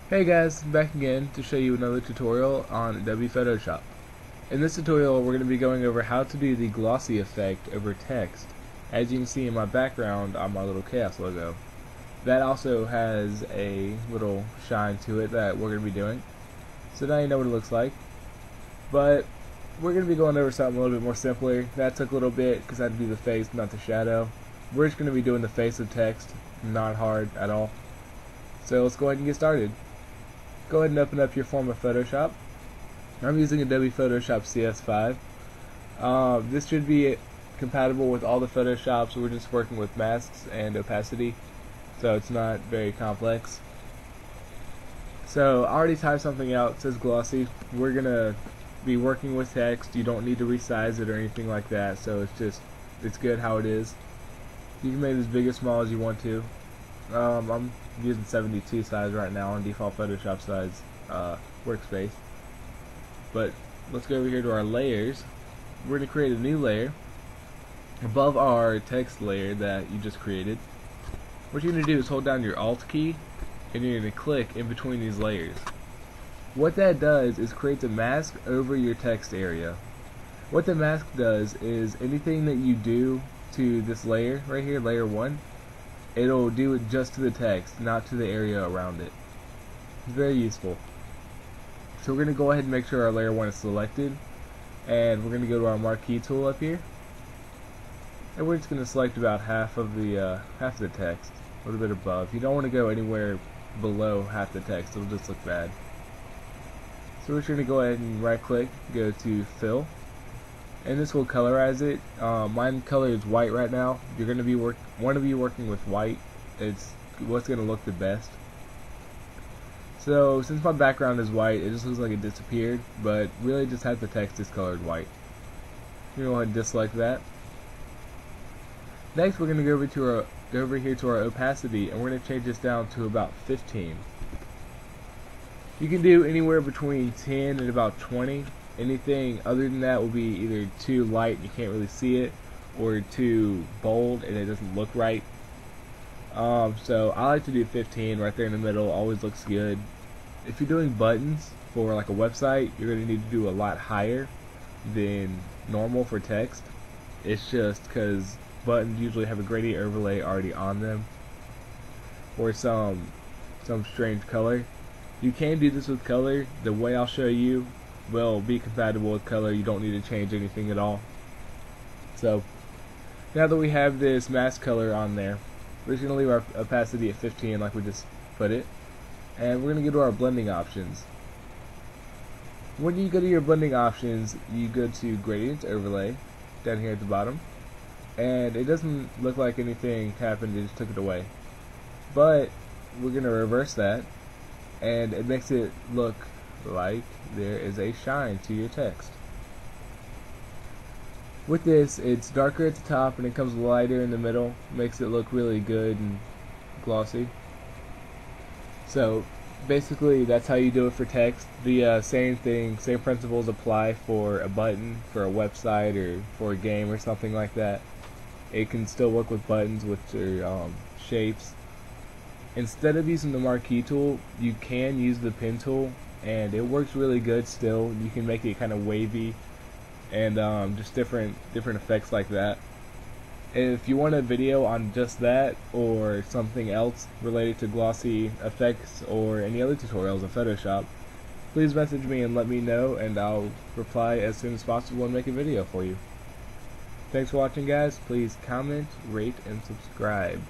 Hey guys, back again to show you another tutorial on Adobe Photoshop. In this tutorial we're going to be going over how to do the glossy effect over text. As you can see in my background on my little Khaos logo. That also has a little shine to it that we're going to be doing. So now you know what it looks like. But we're going to be going over something a little bit more simpler. That took a little bit because I had to do the face, not the shadow. We're just going to be doing the face of text, not hard at all. So let's go ahead and get started. Go ahead and open up your form of Photoshop. I'm using Adobe Photoshop cs5. This should be compatible with all the Photoshops. We're just working with masks and opacity, so it's not very complex. So I already typed something out. It says glossy. We're gonna be working with text. You don't need to resize it or anything like that, so it's good how it is. You can make it as big or small as you want to. I'm using 72 size right now on default Photoshop size workspace. But let's go over here to our layers. We're going to create a new layer above our text layer that you just created. What you're going to do is hold down your Alt key and you're going to click in between these layers. What that does is creates a mask over your text area. What the mask does is anything that you do to this layer right here, layer 1, it'll do it just to the text, not to the area around it. It's very useful. So we're going to go ahead and make sure our layer 1 is selected, and we're going to go to our marquee tool up here, and we're just going to select about half of the text, a little bit above. You don't want to go anywhere below half the text, it'll just look bad. So we're just going to go ahead and right click, go to fill, and this will colorize it. Mine color is white right now. You're going to be want to be working with white. It's what's going to look the best. So since my background is white, it just looks like it disappeared, but really just has the text discolored white. We're going to go ahead and deselect that. Next, we're going to go over here to our opacity, and we're going to change this down to about 15. You can do anywhere between 10 and about 20. Anything other than that will be either too light and you can't really see it, or too bold and it doesn't look right. So I like to do 15 right there in the middle. Always looks good. If you're doing buttons for like a website, you're going to need to do a lot higher than normal for text. It's just because buttons usually have a gradient overlay already on them, or some strange color. You can do this with color. The way I'll show you will be compatible with color. You don't need to change anything at all. So now that we have this mask color on there, we're just going to leave our opacity at 15 like we just put it, and we're going to go to our blending options. When you go to your blending options, you go to gradient overlay down here at the bottom, and it doesn't look like anything happened, it just took it away. But we're going to reverse that, and it makes it look like there is a shine to your text. With this, it's darker at the top and it comes lighter in the middle, makes it look really good and glossy. So basically that's how you do it for text. The same principles apply for a button, for a website, or for a game or something like that. It can still work with buttons, which are shapes. Instead of using the marquee tool, you can use the pen tool, and it works really good still. You can make it kind of wavy and just different effects like that. If you want a video on just that or something else related to glossy effects or any other tutorials in Photoshop, please message me and let me know, and I'll reply as soon as possible and make a video for you. Thanks for watching, guys. Please comment, rate, and subscribe.